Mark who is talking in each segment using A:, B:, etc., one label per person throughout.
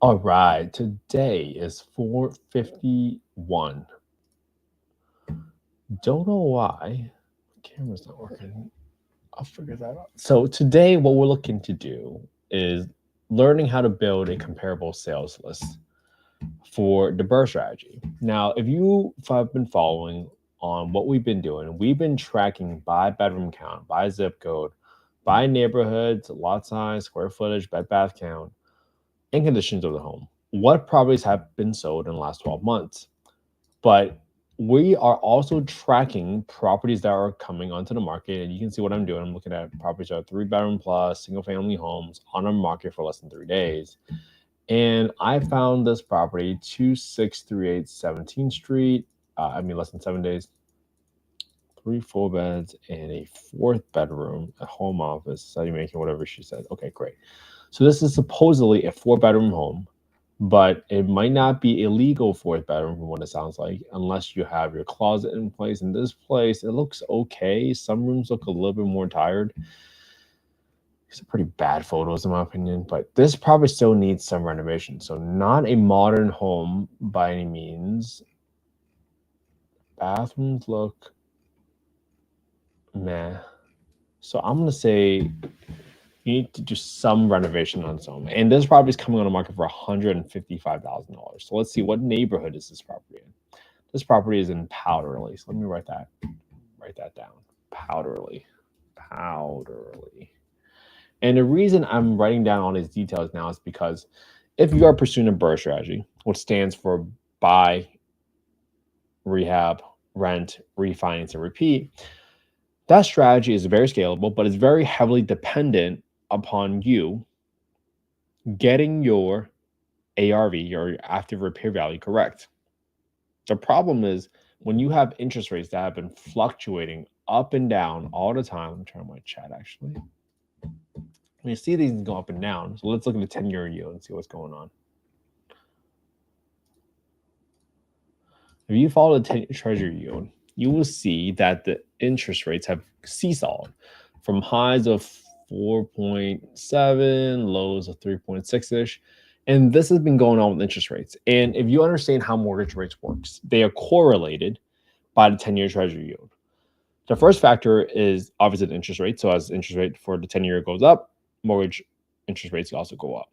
A: All right, today is 4:51. Don't know why. Camera's not working. I'll figure that out. So today what we're looking to do is learning how to build a comparable sales list for the BRRRR strategy. Now, if you have been following on what we've been doing, we've been tracking by bedroom count, by zip code, by neighborhoods, lot size, square footage, bed bath count, and conditions of the home. What properties have been sold in the last 12 months? But we are also tracking properties that are coming onto the market. And you can see what I'm doing. I'm looking at properties that are 3 bedroom plus, single family homes on the market for less than 3 days. And I found this property, 2638 17th Street. Less than 7 days. 3 full beds and a fourth bedroom, a home office, study making, whatever she said. Okay, great. So this is supposedly a 4 bedroom home, but it might not be a legal fourth bedroom from what it sounds like, unless you have your closet in place. In this place, it looks okay. Some rooms look a little bit more tired. These are pretty bad photos in my opinion, but this probably still needs some renovation. So not a modern home by any means. Bathrooms look meh. So I'm gonna say you need to do some renovation on some. And this property is coming on the market for $155,000. So let's see, what neighborhood is this property in? This property is in Powderly. So let me write that down. Powderly. Powderly. And the reason I'm writing down all these details now is because if you are pursuing a BRRRR strategy, which stands for buy, rehab, rent, refinance, and repeat, that strategy is very scalable, but it's very heavily dependent upon you getting your ARV, your active repair value, correct. The problem is when you have interest rates that have been fluctuating up and down all the time. I'm trying my chat actually. You see these go up and down. So let's look at the 10-year yield and see what's going on. If you follow the 10-year treasury yield, you will see that the interest rates have seesawed from highs of 4.7, lows of 3.6-ish. And this has been going on with interest rates. And if you understand how mortgage rates works, they are correlated by the 10-year treasury yield. The first factor is obviously the interest rate. So as interest rate for the 10-year goes up, mortgage interest rates also go up.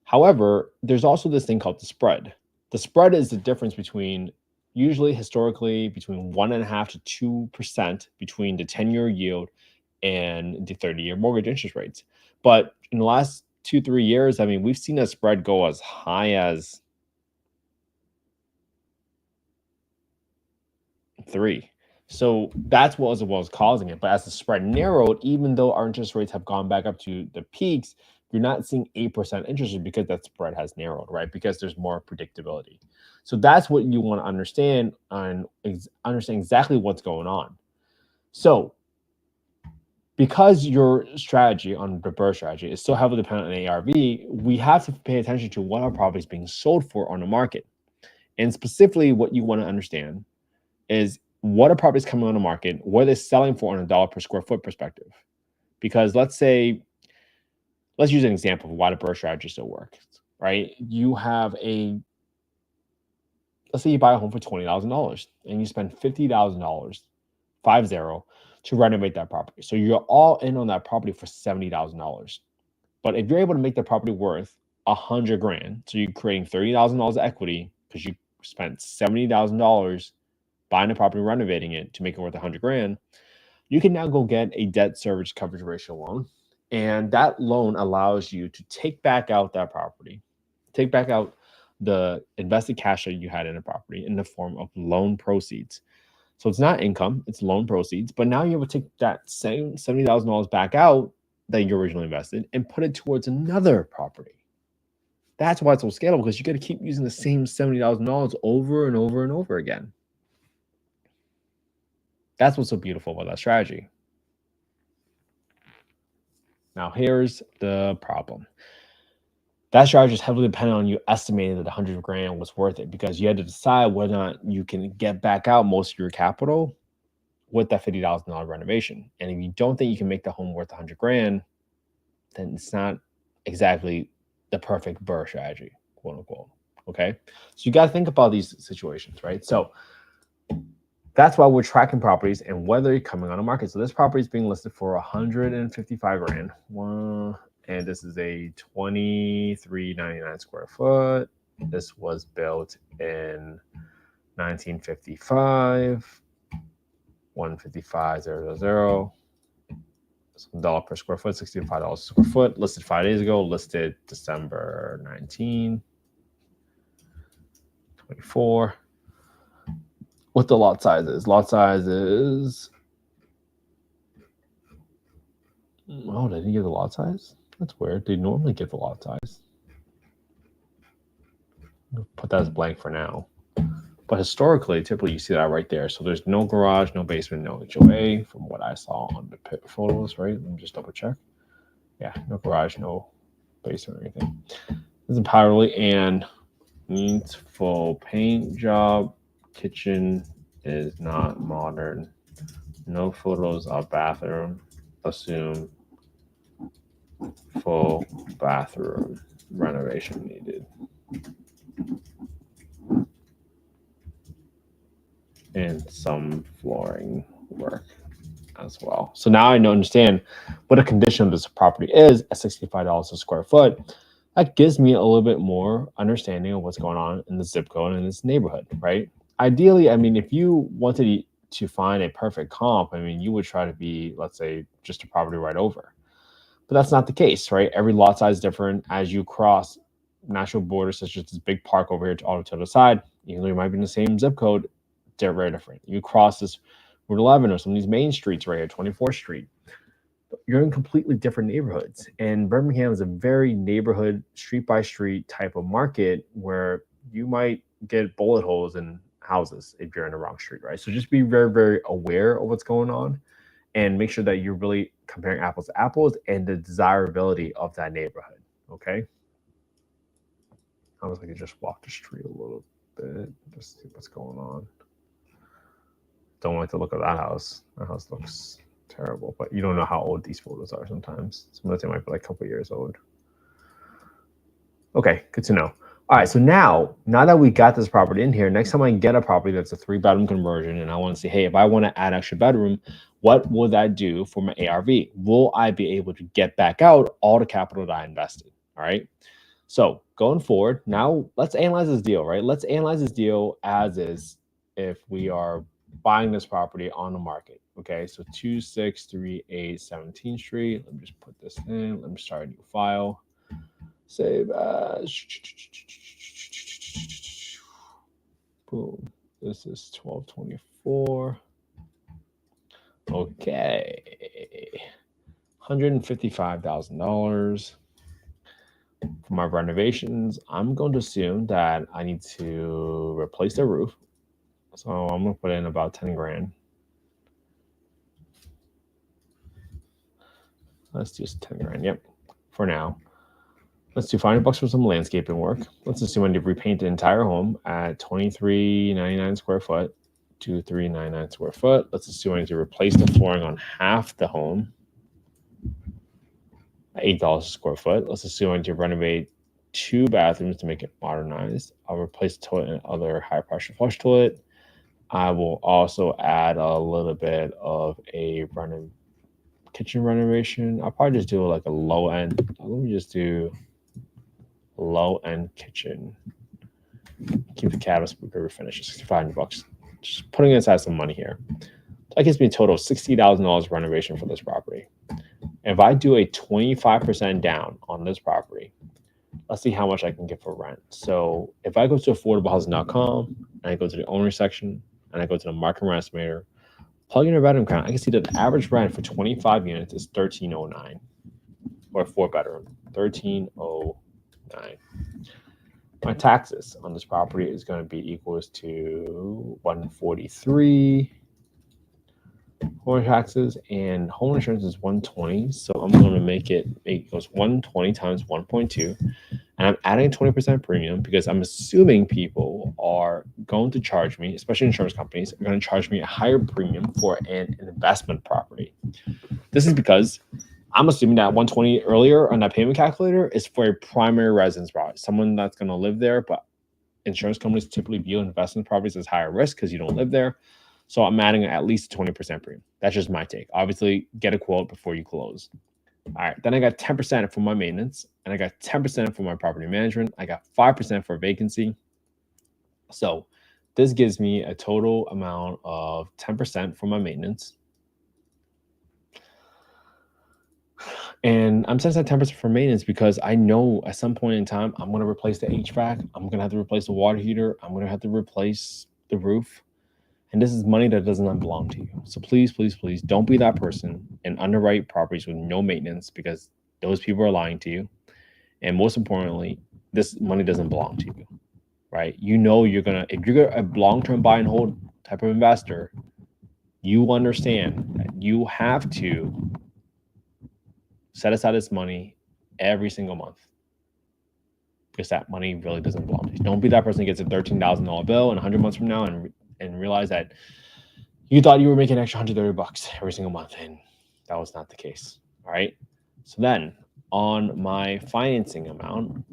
A: However, there's also this thing called the spread. The spread is the difference between, usually historically, between 1.5% to 2% between the 10-year yield and the 30-year mortgage interest rates. But in the last 2-3 years, we've seen a spread go as high as 3. So that's what was causing it. But as the spread narrowed, even though our interest rates have gone back up to the peaks, you're not seeing 8% interest rate because that spread has narrowed, right? Because there's more predictability. So that's what you want to understand and understand exactly what's going on. So because your strategy on the BRRRR strategy is so heavily dependent on ARV, we have to pay attention to what our property is being sold for on the market. And specifically, what you want to understand is what are properties coming on the market, what are they selling for on a dollar per square foot perspective? Because let's use an example of why the BRRRR strategy still works, right? Let's say you buy a home for $20,000 and you spend $50,000, 50, to renovate that property. So you're all in on that property for $70,000. But if you're able to make the property worth $100,000, so you're creating $30,000 of equity because you spent $70,000 buying a property, renovating it to make it worth $100,000, you can now go get a debt service coverage ratio loan. And that loan allows you to take back out that property, take back out the invested cash that you had in a property in the form of loan proceeds. So it's not income, it's loan proceeds. But now you're able to take that same $70,000 back out that you originally invested and put it towards another property. That's why it's so scalable, because you got to keep using the same $70,000 over and over and over again. That's what's so beautiful about that strategy. Now, here's the problem. That strategy is heavily dependent on you estimating that $100,000 was worth it, because you had to decide whether or not you can get back out most of your capital with that $50,000 renovation. And if you don't think you can make the home worth $100,000, then it's not exactly the perfect BRRRR strategy, quote unquote. Okay, so you got to think about these situations, right? So that's why we're tracking properties and whether they're coming on the market. So this property is being listed for 155 grand. And this is a 23.99 square foot. This was built in 1955. 155,000. $1 per square foot, $65 a square foot. Listed 5 days ago. Listed December 19, 24. What the lot size is? Lot size is. Oh, they didn't give the lot size? That's weird. They normally give the lot size. I'll put that as blank for now. But historically, typically you see that right there. So there's no garage, no basement, no HOA from what I saw on the pit photos, right? Let me just double check. Yeah, no garage, no basement or anything. This is entirely and needs full paint job. Kitchen is not modern. No photos of bathroom. Assume full bathroom renovation needed. And some flooring work as well. So now I understand what the condition of this property is at $65 a square foot. That gives me a little bit more understanding of what's going on in the zip code in this neighborhood, right? Ideally, I mean, if you wanted to find a perfect comp, I mean, you would try to be, let's say, just a property right over. But that's not the case, right? Every lot size is different. As you cross national borders, such as this big park over here to the other side, even though you might be in the same zip code, they're very different. You cross this Route 11 or some of these main streets right here, 24th Street, you're in completely different neighborhoods. And Birmingham is a very neighborhood, street by street type of market where you might get bullet holes in houses if you're in the wrong street, right? So just be very, very aware of what's going on and make sure that you're really comparing apples to apples and the desirability of that neighborhood, okay? I was like, I just walk the street a little bit, just see what's going on. Don't like to look at that house. That house looks terrible, but you don't know how old these photos are sometimes. Some of them might be like a couple years old. Okay, good to know. All right, so now that we got this property in here, next time I get a property that's a 3-bedroom conversion and I want to say, hey, if I want to add extra bedroom, what will that do for my ARV? Will I be able to get back out all the capital that I invested? All right. So going forward, now let's analyze this deal, right? Let's analyze this deal as is if we are buying this property on the market. Okay, so 2638 17th Street. Let me just put this in. Let me start a new file. Save as. Boom. This is 1224. Okay. $155,000 for my renovations. I'm going to assume that I need to replace the roof. So I'm going to put in about 10 grand. Let's do 10 grand. Yep. For now. Let's do $500 for some landscaping work. Let's assume I need to repaint the entire home at $23.99 square foot, $23.99 square foot. Let's assume I need to replace the flooring on half the home at $8 a square foot. Let's assume I need to renovate 2 bathrooms to make it modernized. I'll replace the toilet and other high pressure flush toilet. I will also add a little bit of a kitchen renovation. I'll probably just do like a low end. Let me just do low end kitchen. Keep the cabinets refinish. $6,500. Just putting aside some money here. That gives me a total of $60,000 renovation for this property. And if I do a 25% down on this property, let's see how much I can get for rent. So if I go to affordablehousing.com and I go to the owner section and I go to the market rent estimator, plug in your bedroom count, I can see that the average rent for 25 units is $1,309 or a 4-bedroom, $1,309. My taxes on this property is going to be equals to $143 for taxes, and home insurance is $120. So I'm going to make it equals 120 times 1.2, and I'm adding 20% premium because I'm assuming people are going to charge me, especially insurance companies, are going to charge me a higher premium for an investment property. This is because I'm assuming that 120 earlier on that payment calculator is for a primary residence property, someone that's going to live there, but insurance companies typically view investment properties as higher risk because you don't live there. So I'm adding at least 20% premium. That's just my take. Obviously, get a quote before you close. All right, then I got 10% for my maintenance, and I got 10% for my property management. I got 5% for vacancy. So this gives me a total amount of 10% for my maintenance. And I'm setting aside 10% for maintenance because I know at some point in time, I'm going to replace the HVAC. I'm going to have to replace the water heater. I'm going to have to replace the roof. And this is money that does not belong to you. So please, please, please don't be that person and underwrite properties with no maintenance, because those people are lying to you. And most importantly, this money doesn't belong to you, right? You know, if you're a long-term buy and hold type of investor, you understand that you have to set aside this money every single month, because that money really doesn't belong to you. Don't be that person who gets a $13,000 bill and 100 months from now and realize that you thought you were making an extra $130 every single month, and that was not the case. All right. So then on my financing amount,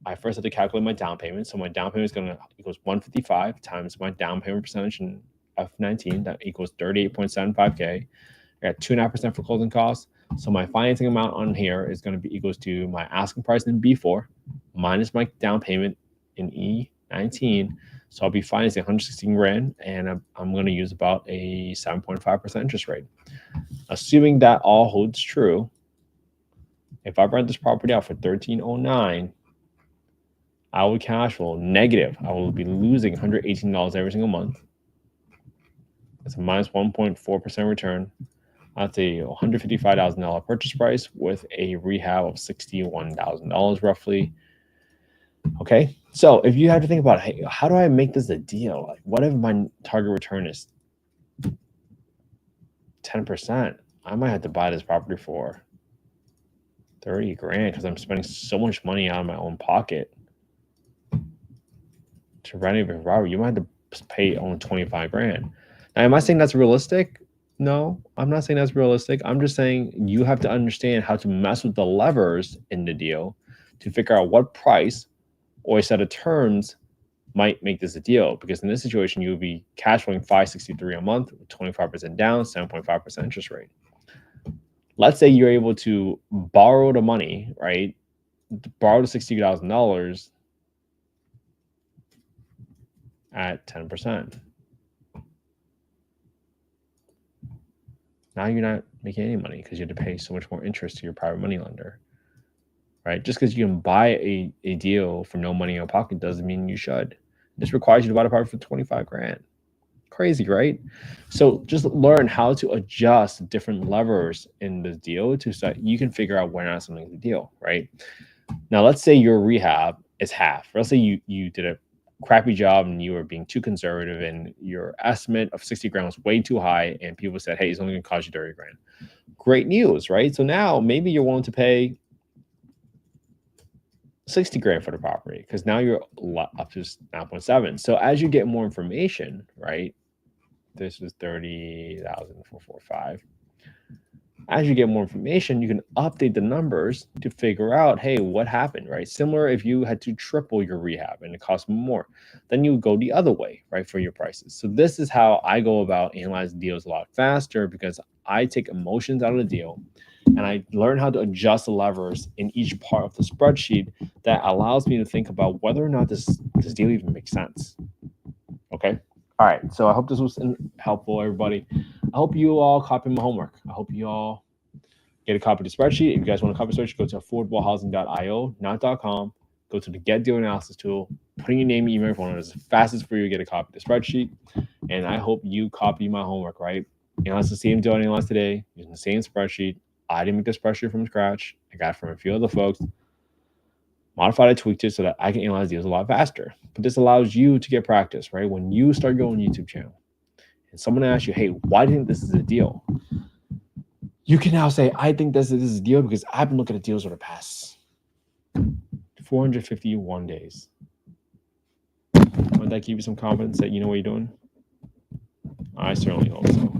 A: I first have to calculate my down payment. So my down payment is going to equals 155 times my down payment percentage in F19. That equals 38.75K. I got 2.5% for closing costs. So my financing amount on here is going to be equals to my asking price in B4 minus my down payment in E19. So I'll be financing 116 grand, and I'm going to use about a 7.5% interest rate. Assuming that all holds true, if I rent this property out for $1,309, I will cash flow negative. I will be losing $118 every single month. That's a minus 1.4% return. That's a $155,000 purchase price with a rehab of $61,000 roughly. Okay, so if you have to think about, hey, how do I make this a deal? Like, what if my target return is 10%? I might have to buy this property for 30 grand because I'm spending so much money out of my own pocket to renovate a property. You might have to pay only 25 grand. Now, am I saying that's realistic? No, I'm not saying that's realistic. I'm just saying you have to understand how to mess with the levers in the deal to figure out what price or a set of terms might make this a deal. Because in this situation, you would be cash flowing $563 a month with 25% down, 7.5% interest rate. Let's say you're able to borrow the money, right? Borrow the $60,000 at 10%. Now you're not making any money because you have to pay so much more interest to your private money lender, right? Just because you can buy a deal for no money in your pocket doesn't mean you should. This requires you to buy the property for 25 grand. Crazy, right? So just learn how to adjust different levers in the deal so that you can figure out whether or not something's a deal, right? Now, let's say your rehab is half. Let's say you did a crappy job and you were being too conservative and your estimate of 60 grand was way too high, and people said, hey, it's only going to cost you 30 grand. Great news, right? So now maybe you're willing to pay 60 grand for the property because now you're up to 9.7. So as you get more information, right? This was 30,445. As you get more information, you can update the numbers to figure out, hey, what happened, right? Similar if you had to triple your rehab and it cost more, then you would go the other way, right, for your prices. So this is how I go about analyzing deals a lot faster, because I take emotions out of the deal and I learn how to adjust the levers in each part of the spreadsheet that allows me to think about whether or not this deal even makes sense. Okay. All right. So I hope this was helpful, everybody. I hope you all copy my homework. I hope you all get a copy of the spreadsheet. If you guys want a copy of the spreadsheet, go to affordablehousing.io, not .com. Go to the Get Deal Analysis tool. Put in your name, email, phone number is the fastest for you to get a copy of the spreadsheet. And I hope you copy my homework, right? Analyze the same deal I analyzed today using the same spreadsheet. I didn't make the spreadsheet from scratch. I got it from a few other folks. Modified it, tweaked it so that I can analyze deals a lot faster. But this allows you to get practice, right? When you start your own YouTube channel and someone asks you, hey, why do you think this is a deal? You can now say, I think this is a deal because I've been looking at deals over the past 451 days. Would that give you some confidence that you know what you're doing? I certainly hope so.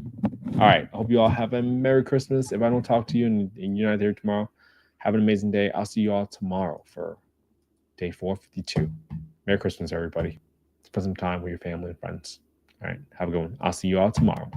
A: All right. Hope you all have a Merry Christmas. If I don't talk to you and you're not there tomorrow, have an amazing day. I'll see you all tomorrow for day 452. Merry Christmas, everybody. Spend some time with your family and friends. All right. Have a good one. I'll see you all tomorrow.